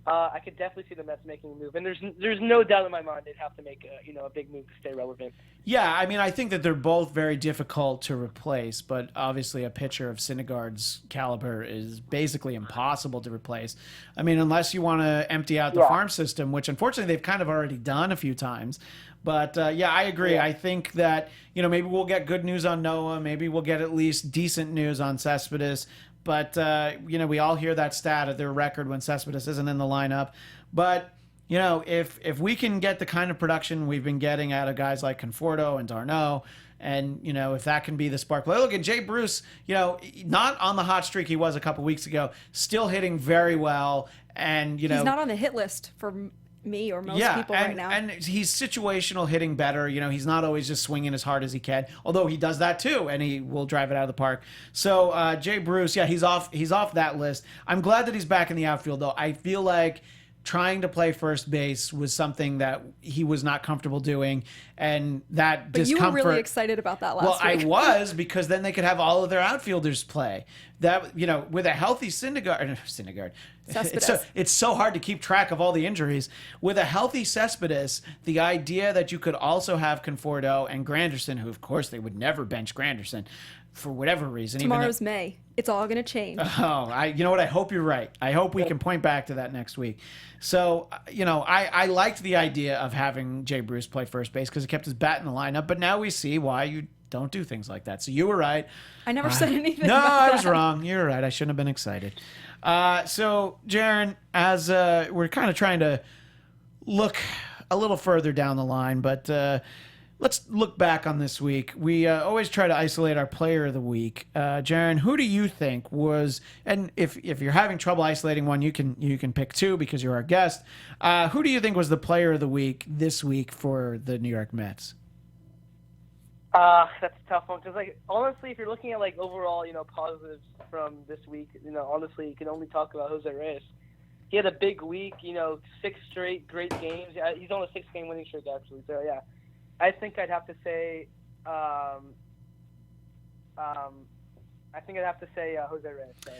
[SPEAKER 4] I could definitely see the Mets making a move. And there's no doubt in my mind they'd have to make a big move to stay relevant.
[SPEAKER 1] Yeah, I mean, I think that they're both very difficult to replace, but obviously a pitcher of Syndergaard's caliber is basically impossible to replace. I mean, unless you want to empty out the farm system, which unfortunately they've kind of already done a few times. But yeah, I agree. Yeah. I think that, maybe we'll get good news on Noah. Maybe we'll get at least decent news on Cespedes. But, we all hear that stat of their record when Cespedes isn't in the lineup. But, if we can get the kind of production we've been getting out of guys like Conforto and d'Arnaud, and, if that can be the spark play. Look, and Jay Bruce, not on the hot streak he was a couple weeks ago, still hitting very well. And,
[SPEAKER 3] he's not on the hit list for me or most people right now.
[SPEAKER 1] And he's situational hitting better. He's not always just swinging as hard as he can, although he does that too, and he will drive it out of the park. So Jay Bruce, he's off that list. I'm glad that he's back in the outfield, though. I feel like trying to play first base was something that he was not comfortable doing, and that
[SPEAKER 3] but
[SPEAKER 1] discomfort.
[SPEAKER 3] You were really excited about that last week.
[SPEAKER 1] Well, I was, because then they could have all of their outfielders play. That with a healthy Syndergaard, it's so hard to keep track of all the injuries. With a healthy Cespedes, the idea that you could also have Conforto and Granderson, who of course they would never bench Granderson for whatever reason.
[SPEAKER 3] Tomorrow's May. It's all going to change.
[SPEAKER 1] Oh, you know what? I hope you're right. I hope we can point back to that next week. So, I liked the idea of having Jay Bruce play first base because it kept his bat in the lineup. But now we see why you don't do things like that. So you were right.
[SPEAKER 3] I never said anything.
[SPEAKER 1] No,
[SPEAKER 3] about
[SPEAKER 1] I
[SPEAKER 3] that.
[SPEAKER 1] was wrong. You were right. I shouldn't have been excited. So, Jaron, as we're kind of trying to look a little further down the line, but let's look back on this week. We always try to isolate our player of the week. Jaron, who do you think was, and if you're having trouble isolating one, you can pick two because you're our guest. Who do you think was the player of the week this week for the New York Mets?
[SPEAKER 4] That's a tough one because, honestly, if you're looking at overall, positives from this week, honestly, you can only talk about Jose Reyes. He had a big week, 6 straight great games. He's on a 6-game winning streak actually. So yeah, I think I'd have to say, Jose Reyes. So.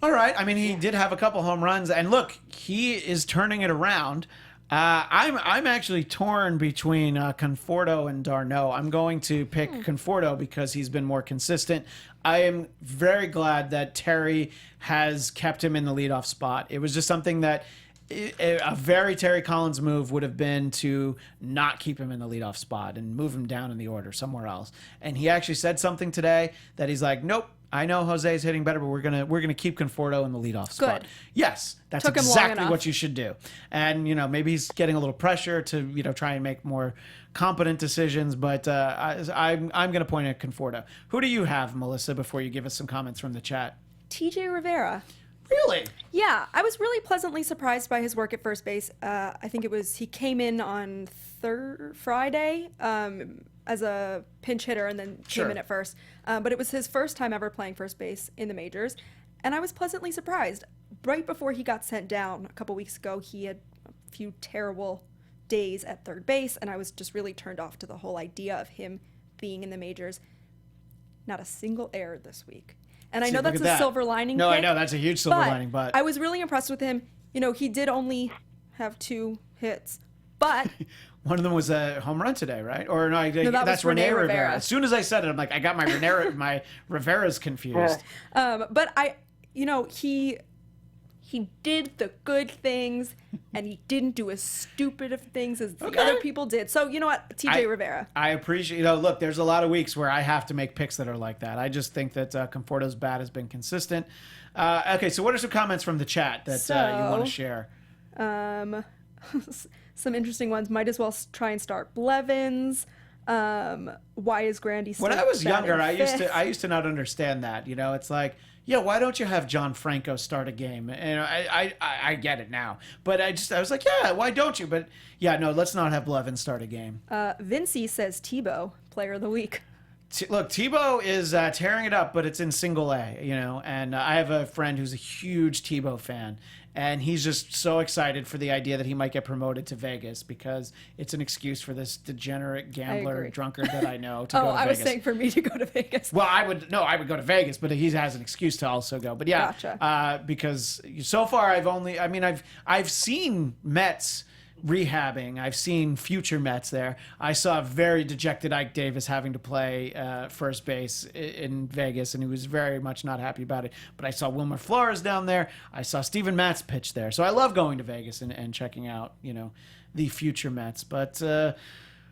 [SPEAKER 1] All right. I mean, he did have a couple home runs, and look, he is turning it around. I'm actually torn between Conforto and d'Arnaud. I'm going to pick Conforto because he's been more consistent. I am very glad that Terry has kept him in the leadoff spot. It was just something that a very Terry Collins move would have been to not keep him in the leadoff spot and move him down in the order somewhere else. And he actually said something today that he's like, nope, I know Jose's hitting better, but we're gonna keep Conforto in the leadoff spot.
[SPEAKER 3] Good.
[SPEAKER 1] Yes, that's
[SPEAKER 3] Took him long
[SPEAKER 1] exactly
[SPEAKER 3] enough.
[SPEAKER 1] what you should do. And maybe he's getting a little pressure to try and make more competent decisions. But I'm gonna point at Conforto. Who do you have, Melissa? Before you give us some comments from the chat.
[SPEAKER 3] TJ Rivera.
[SPEAKER 1] Really?
[SPEAKER 3] Yeah, I was really pleasantly surprised by his work at first base. I think he came in on Friday as a pinch hitter and then came in at first. But it was his first time ever playing first base in the majors. And I was pleasantly surprised. Right before he got sent down a couple weeks ago, he had a few terrible days at third base, and I was just really turned off to the whole idea of him being in the majors. Not a single error this week. And I know that's a silver lining.
[SPEAKER 1] No,
[SPEAKER 3] pick,
[SPEAKER 1] I know that's a huge silver lining, but
[SPEAKER 3] I was really impressed with him. You know, he did only have 2 hits, but
[SPEAKER 1] one of them was a home run today, right? Or no, that's
[SPEAKER 3] was Rene Rivera.
[SPEAKER 1] As soon as I said it, I'm like, I got my Rivera's confused.
[SPEAKER 3] But he did the good things, and he didn't do as stupid of things as the other people did. So, you know what? TJ Rivera.
[SPEAKER 1] I appreciate, look, there's a lot of weeks where I have to make picks that are like that. I just think that Conforto's bat has been consistent. Okay, so what are some comments from the chat that you want to share?
[SPEAKER 3] Some interesting ones. Might as well try and start Blevins. Why is Grandy still
[SPEAKER 1] When I was younger, I
[SPEAKER 3] fifth?
[SPEAKER 1] used to not understand that. It's like, yeah, why don't you have John Franco start a game? And I get it now, but I was like, yeah, why don't you? But yeah, no, let's not have Blevins start a game.
[SPEAKER 3] Vinci says Tebow, player of the week.
[SPEAKER 1] Look, Tebow is tearing it up, but it's in single A, and I have a friend who's a huge Tebow fan, and he's just so excited for the idea that he might get promoted to Vegas because it's an excuse for this degenerate gambler drunkard that I know to go to Vegas.
[SPEAKER 3] I was saying for me to go to Vegas.
[SPEAKER 1] Well, I would go to Vegas, but he has an excuse to also go. But yeah,
[SPEAKER 3] gotcha.
[SPEAKER 1] Because so far I've seen Mets rehabbing. I've seen future Mets there. I saw a very dejected Ike Davis having to play first base in Vegas, and he was very much not happy about it. But I saw Wilmer Flores down there. I saw Steven Matz pitch there. So I love going to Vegas and checking out, the future Mets. But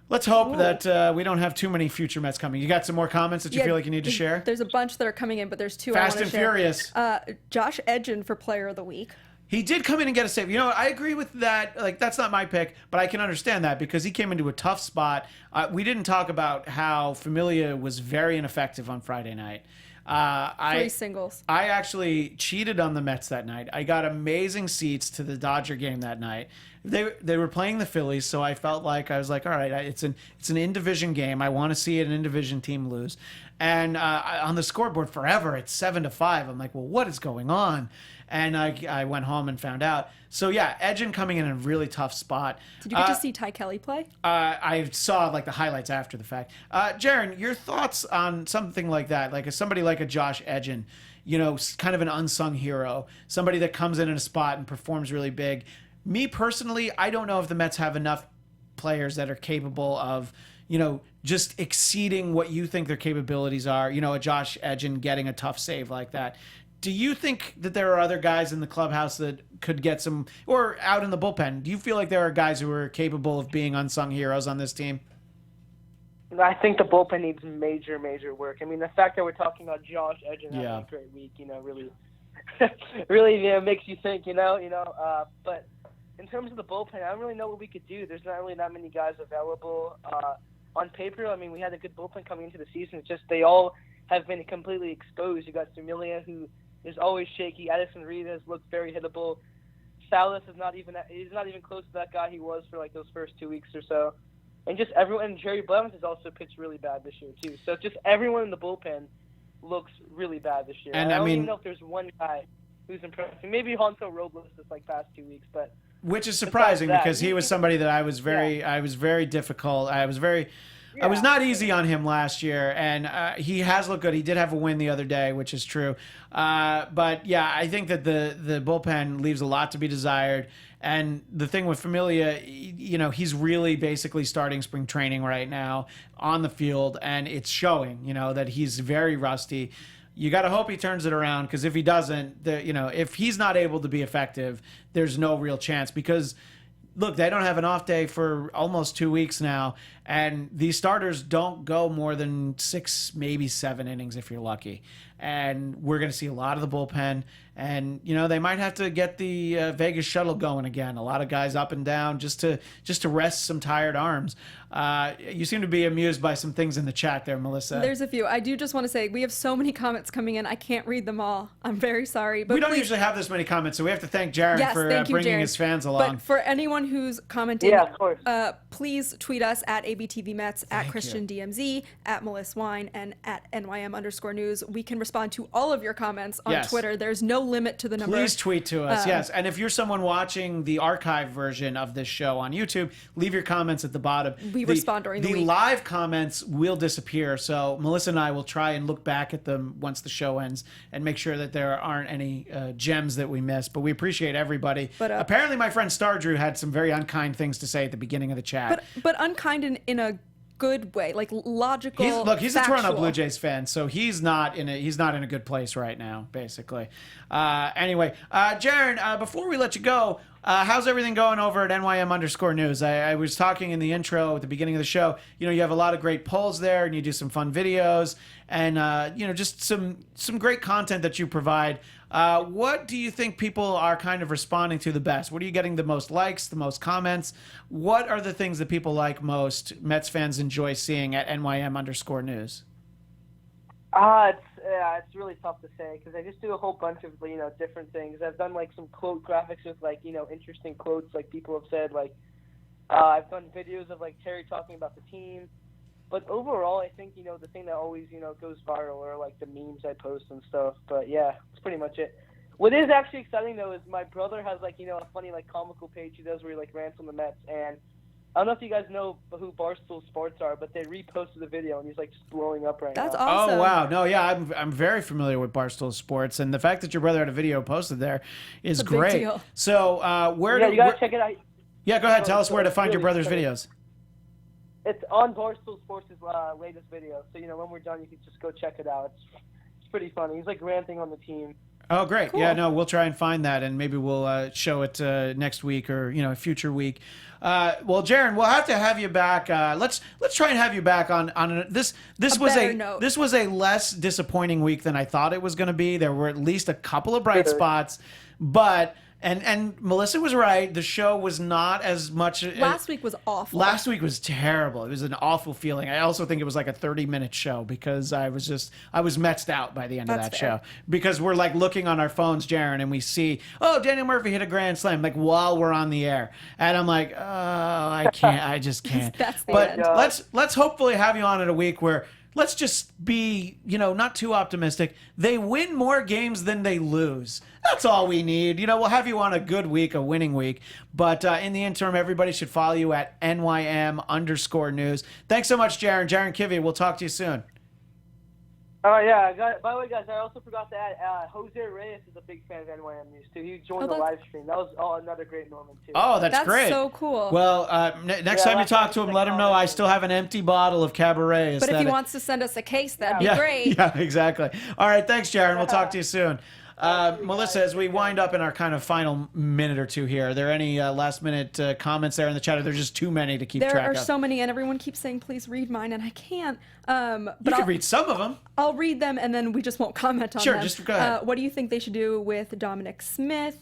[SPEAKER 1] let's hope that we don't have too many future Mets coming. You got some more comments that you feel like you need to share?
[SPEAKER 3] There's a bunch that are coming in, but there's 2
[SPEAKER 1] Fast
[SPEAKER 3] I want to share.
[SPEAKER 1] and Furious.
[SPEAKER 3] Josh Edgen for player of the week.
[SPEAKER 1] He did come in and get a save. I agree with that. Like, that's not my pick, but I can understand that because he came into a tough spot. We didn't talk about how Familia was very ineffective on Friday night.
[SPEAKER 3] 3 singles.
[SPEAKER 1] I actually cheated on the Mets that night. I got amazing seats to the Dodger game that night. They were playing the Phillies, so I felt like I was like, all right, it's an in-division game. I want to see an in-division team lose. And on the scoreboard forever, it's 7-5. I'm like, well, what is going on? And I went home and found out. So yeah, Edgen coming in a really tough spot.
[SPEAKER 3] Did you get to see Ty Kelly play?
[SPEAKER 1] I saw the highlights after the fact. Jaron, your thoughts on something like that, like somebody like a Josh Edgen, kind of an unsung hero, somebody that comes in a spot and performs really big. Me personally, I don't know if the Mets have enough players that are capable of, just exceeding what you think their capabilities are. A Josh Edgen getting a tough save like that. Do you think that there are other guys in the clubhouse that could get some, or out in the bullpen? Do you feel like there are guys who are capable of being unsung heroes on this team?
[SPEAKER 4] I think the bullpen needs major, major work. I mean, the fact that we're talking about Josh Edgen having a great week, really, really makes you think, But in terms of the bullpen, I don't really know what we could do. There's not really that many guys available. On paper, I mean, we had a good bullpen coming into the season. It's just they all have been completely exposed. You got Familia, who is always shaky. Addison Reed has looked very hittable. Salas is not even close to that guy he was for like those first 2 weeks or so. And just everyone, and Jerry Blevins has also pitched really bad this year too. So just everyone in the bullpen looks really bad this year.
[SPEAKER 1] And
[SPEAKER 4] I don't even know if there's one guy who's impressive. Maybe Honto Robles this past 2 weeks, but
[SPEAKER 1] which is surprising because he was somebody that I was very difficult. I was not easy on him last year, and he has looked good. He did have a win the other day, which is true. But yeah, I think that the bullpen leaves a lot to be desired. And the thing with Familia, he's really basically starting spring training right now on the field, and it's showing, that he's very rusty. You got to hope he turns it around, because if he doesn't, if he's not able to be effective, there's no real chance. Because look, they don't have an off day for almost 2 weeks now, and these starters don't go more than 6, maybe 7 innings if you're lucky. And we're going to see a lot of the bullpen, and they might have to get the Vegas shuttle going again. A lot of guys up and down just to rest some tired arms. You seem to be amused by some things in the chat there, Melissa.
[SPEAKER 3] There's a few. I do just want to say we have so many comments coming in. I can't read them all. I'm very sorry. But
[SPEAKER 1] we don't usually have this many comments, so we have to thank Jaron for bringing his fans along.
[SPEAKER 3] But for anyone everyone who's commenting,
[SPEAKER 4] Yeah, of course.
[SPEAKER 3] please tweet us at ABTVMets, at
[SPEAKER 1] Thank
[SPEAKER 3] Christian DMZ, at Melissa Wine, and at NYM_news. We can respond to all of your comments on
[SPEAKER 1] Yes.
[SPEAKER 3] Twitter. There's no limit to the number.
[SPEAKER 1] Please tweet to us, yes. And if you're someone watching the archive version of this show on YouTube, leave your comments at the bottom.
[SPEAKER 3] We respond during the week.
[SPEAKER 1] The live comments will disappear, so Melissa and I will try and look back at them once the show ends and make sure that there aren't any gems that we missed. But we appreciate everybody.
[SPEAKER 3] But,
[SPEAKER 1] apparently my friend Star Drew had some very unkind things to say at the beginning of the chat.
[SPEAKER 3] But unkind in a good way, like logical.
[SPEAKER 1] He's a Toronto
[SPEAKER 3] factual.
[SPEAKER 1] Blue Jays fan, so he's not in a good place right now, basically. Anyway, Jaron, before we let you go, how's everything going over at NYM_news? I was talking in the intro at the beginning of the show. You know, you have a lot of great polls there, and you do some fun videos, and just some great content that you provide. What do you think people are kind of responding to the best? What are you getting the most likes, the most comments? What are the things that people like most, Mets fans enjoy seeing at NYM_news?
[SPEAKER 4] It's really tough to say because I just do a whole bunch of different things. I've done like some quote graphics with interesting quotes like people have said. Like I've done videos of like Terry talking about the team. But overall, I think the thing that always goes viral are like the memes I post and stuff. But yeah, that's pretty much it. What is actually exciting though is my brother has like a funny like comical page he does where he like rants on the Mets, and I don't know if you guys know who Barstool Sports are, but they reposted the video and he's like just blowing up right
[SPEAKER 3] That's
[SPEAKER 4] now.
[SPEAKER 3] awesome.
[SPEAKER 1] Oh wow, no, yeah, I'm very familiar with Barstool Sports, and the fact that your brother had a video posted there is
[SPEAKER 3] It's a big
[SPEAKER 1] great.
[SPEAKER 3] deal.
[SPEAKER 1] So
[SPEAKER 4] Yeah, you gotta check it out.
[SPEAKER 1] Yeah, go ahead. Tell us where to
[SPEAKER 4] It's
[SPEAKER 1] find your
[SPEAKER 4] really
[SPEAKER 1] brother's
[SPEAKER 4] exciting.
[SPEAKER 1] videos.
[SPEAKER 4] It's on Barstool Sports' latest video. So when we're done, you can just go check it out. It's pretty funny. He's like ranting on the team.
[SPEAKER 1] Oh, great.
[SPEAKER 3] Cool.
[SPEAKER 1] Yeah, no, we'll try and find that, and maybe we'll show it next week or a future week. Well, Jaron, we'll have to have you back. Let's try and have you back on this. This was
[SPEAKER 3] better note.
[SPEAKER 1] this was a less disappointing week than I thought it was going to be. There were at least a couple of bright spots, but. And Melissa was right. The show was not as much.
[SPEAKER 3] Last week was awful.
[SPEAKER 1] Last week was terrible. It was an awful feeling. I also think it was like a 30-minute show because I was Metsed out by the end of
[SPEAKER 3] That's
[SPEAKER 1] that
[SPEAKER 3] fair.
[SPEAKER 1] show. Because we're like looking on our phones, Jaron, and we see, oh, Daniel Murphy hit a grand slam, like while we're on the air. And I'm like, oh, I can't. I just can't.
[SPEAKER 3] That's the
[SPEAKER 1] But
[SPEAKER 3] end.
[SPEAKER 1] let's hopefully have you on in a week where let's just be, not too optimistic. They win more games than they lose. That's all we need. We'll have you on a good week, a winning week. But in the interim, everybody should follow you at NYM_news. Thanks so much, Jaron. Jaron Kivy, we'll talk to you soon.
[SPEAKER 4] Oh yeah. By the way, guys, I also forgot to add Jose Reyes is a big fan of NYM News too. He joined the
[SPEAKER 3] that's-
[SPEAKER 4] live stream. That was another great moment too.
[SPEAKER 1] Oh, that's great.
[SPEAKER 3] so cool.
[SPEAKER 1] Well, next time you
[SPEAKER 4] last
[SPEAKER 1] talk
[SPEAKER 4] time
[SPEAKER 1] to him,
[SPEAKER 4] he
[SPEAKER 1] let him know I
[SPEAKER 4] commented.
[SPEAKER 1] still have an empty bottle of Cabaret.
[SPEAKER 3] but if he wants to send us a case, that'd be
[SPEAKER 1] yeah,
[SPEAKER 3] great.
[SPEAKER 1] Yeah, exactly. All right, thanks, Jaron. We'll talk to you soon. Melissa, as we wind up in our kind of final minute or two here, are there any last-minute comments there in the chat? Or there's just too many to keep
[SPEAKER 3] There
[SPEAKER 1] track
[SPEAKER 3] are
[SPEAKER 1] of?
[SPEAKER 3] so many, and everyone keeps saying, please read mine, and I can't. But
[SPEAKER 1] You can read some of them.
[SPEAKER 3] I'll read them, and then we just won't comment on
[SPEAKER 1] Sure,
[SPEAKER 3] them.
[SPEAKER 1] just go ahead.
[SPEAKER 3] What do you think they should do with Dominic Smith?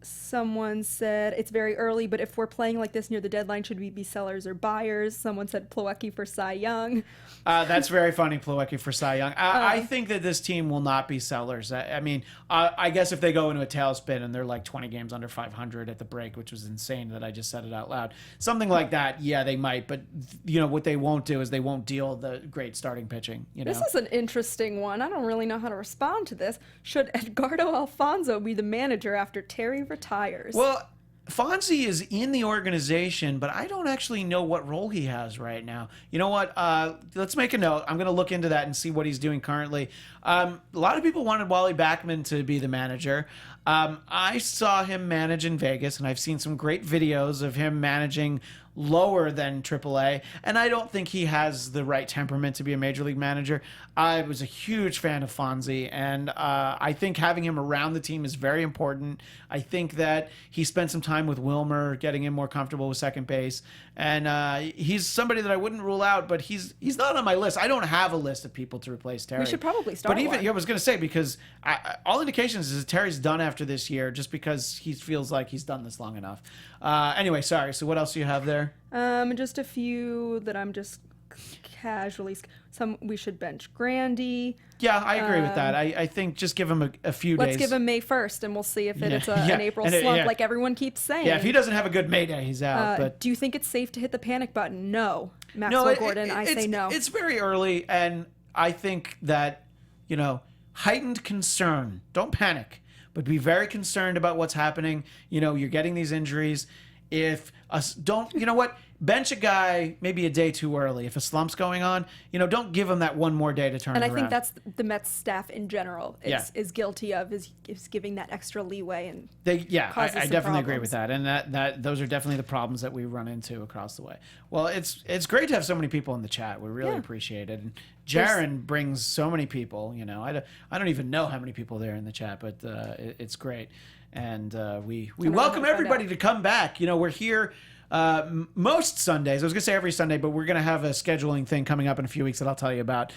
[SPEAKER 3] Someone said, it's very early, but if we're playing like this near the deadline, should we be sellers or buyers? Someone said Plawecki for Cy Young.
[SPEAKER 1] That's very funny, Plawecki for Cy Young. I think that this team will not be sellers. I mean, I guess if they go into a tailspin and they're like 20 games under 500 at the break, which was insane that I just said it out loud, something like that, yeah, they might. But, what they won't do is they won't deal the great starting pitching.
[SPEAKER 3] This is an interesting one. I don't really know how to respond to this. Should Edgardo Alfonso be the manager after Terry retires?
[SPEAKER 1] Well, Fonzie is in the organization, but I don't actually know what role he has right now. You know what? Let's make a note. I'm going to look into that and see what he's doing currently. A lot of people wanted Wally Backman to be the manager. I saw him manage in Vegas, and I've seen some great videos of him managing lower than AAA, and I don't think he has the right temperament to be a major league manager. I was a huge fan of Fonzie, and I think having him around the team is very important. I think that he spent some time with Wilmer, getting him more comfortable with second base, and he's somebody that I wouldn't rule out, but he's not on my list. I don't have a list of people to replace Terry.
[SPEAKER 3] We should probably start
[SPEAKER 1] But even
[SPEAKER 3] one.
[SPEAKER 1] yeah, I was going to say, because all indications is that Terry's done after this year, just because he feels like he's done this long enough. Anyway, sorry. So what else do you have there?
[SPEAKER 3] Just a few that I'm just casually. We should bench Grandy.
[SPEAKER 1] Yeah, I agree with that. I think just give him a few days.
[SPEAKER 3] Let's give him May 1st, and we'll see if it's an April slump, like everyone keeps saying.
[SPEAKER 1] Yeah, if he doesn't have a good May Day, he's out. But
[SPEAKER 3] do you think it's safe to hit the panic button? No. Maxwell Gordon, I say no.
[SPEAKER 1] It's very early, and I think that, heightened concern. Don't panic, but be very concerned about what's happening. You're getting these injuries. Bench a guy maybe a day too early. If a slump's going on, don't give him that one more day to turn it around.
[SPEAKER 3] And I think that's the Mets staff in general is guilty of is giving that extra leeway and
[SPEAKER 1] I definitely agree with
[SPEAKER 3] problems.
[SPEAKER 1] that. And that those are definitely the problems that we run into across the way. Well, it's great to have so many people in the chat. We really appreciate it. And Jaron brings so many people. I don't even know how many people there in the chat, but it's great. And we welcome everybody to come back. We're here most Sundays. I was going to say every Sunday, but we're going to have a scheduling thing coming up in a few weeks that I'll tell you about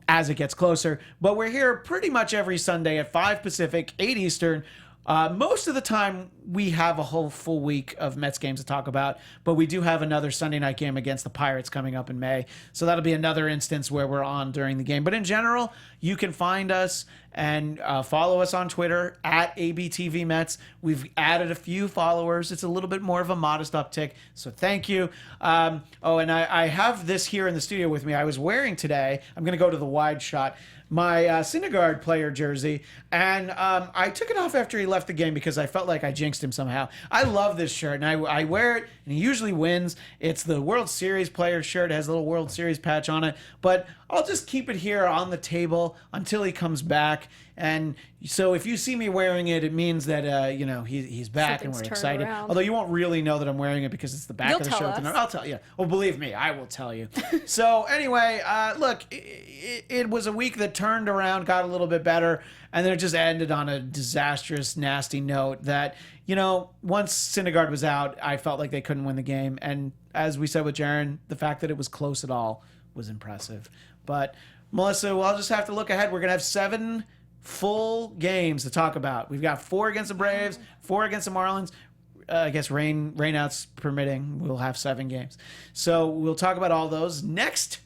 [SPEAKER 1] as it gets closer. But we're here pretty much every Sunday at 5 Pacific, 8 Eastern. Most of the time, we have a whole full week of Mets games to talk about, but we do have another Sunday night game against the Pirates coming up in May. So that'll be another instance where we're on during the game. But in general, you can find us and follow us on Twitter at ABTVMets. We've added a few followers. It's a little bit more of a modest uptick, so thank you. And I have this here in the studio with me. I was wearing today, I'm going to go to the wide shot, my Syndergaard player jersey, and I took it off after he left the game because I felt like I jinxed him somehow. I love this shirt, and I wear it, and he usually wins. It's the World Series player shirt. It has a little World Series patch on it, but I'll just keep it here on the table until he comes back. And so if you see me wearing it, it means that he's back and we're excited.
[SPEAKER 3] Around.
[SPEAKER 1] Although you won't really know that I'm wearing it because it's the back of the shirt. I'll tell you. Well, believe me, I will tell you. So anyway, look, it was a week that turned around, got a little bit better, and then it just ended on a disastrous, nasty note that, once Syndergaard was out, I felt like they couldn't win the game. And as we said with Jaron, the fact that it was close at all was impressive. But Melissa, I'll just have to look ahead. We're going to have 7 full games to talk about. We've got 4 against the Braves, 4 against the Marlins. I guess rainouts permitting, we'll have 7 games. So we'll talk about all those next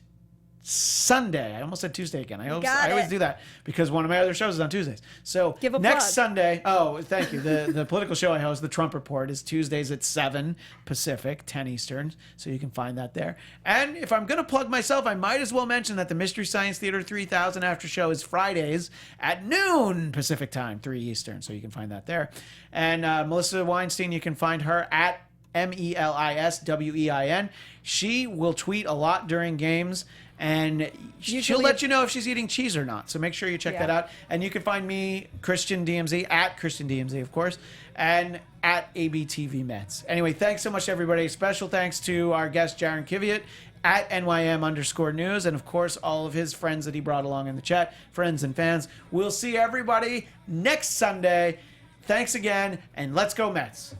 [SPEAKER 1] Sunday. I almost said Tuesday again. I always do that because one of my other shows is on Tuesdays. So next Sunday, thank you. The political show I host, The Trump Report, is Tuesdays at 7 Pacific, 10 Eastern. So you can find that there. And if I'm going to plug myself, I might as well mention that the Mystery Science Theater 3000 after show is Fridays at noon Pacific time, 3 Eastern. So you can find that there. And Melissa Weinstein, you can find her at MELISWEIN. She will tweet a lot during games, and she'll let you know if she's eating cheese or not. So make sure you check that out. And you can find me, Christian DMZ, at Christian DMZ, of course, and at ABTV Mets. Anyway, thanks so much, everybody. Special thanks to our guest, Jaron Kiviat, at NYM_news, and of course, all of his friends that he brought along in the chat, friends and fans. We'll see everybody next Sunday. Thanks again, and let's go Mets.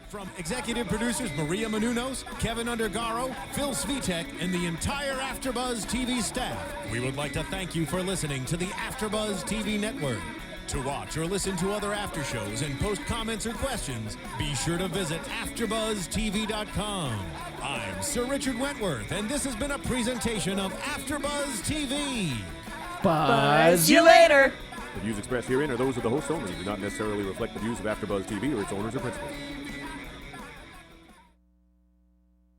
[SPEAKER 2] From executive producers Maria Menounos, Kevin Undergaro, Phil Svitek, and the entire AfterBuzz TV staff, we would like to thank you for listening to the AfterBuzz TV network. To watch or listen to other after shows and post comments or questions, be sure to visit AfterBuzzTV.com. I'm Sir Richard Wentworth, and this has been a presentation of AfterBuzz TV.
[SPEAKER 1] Buzz you later.
[SPEAKER 5] The views expressed herein are those of the hosts only and do not necessarily reflect the views of AfterBuzz TV or its owners or principals.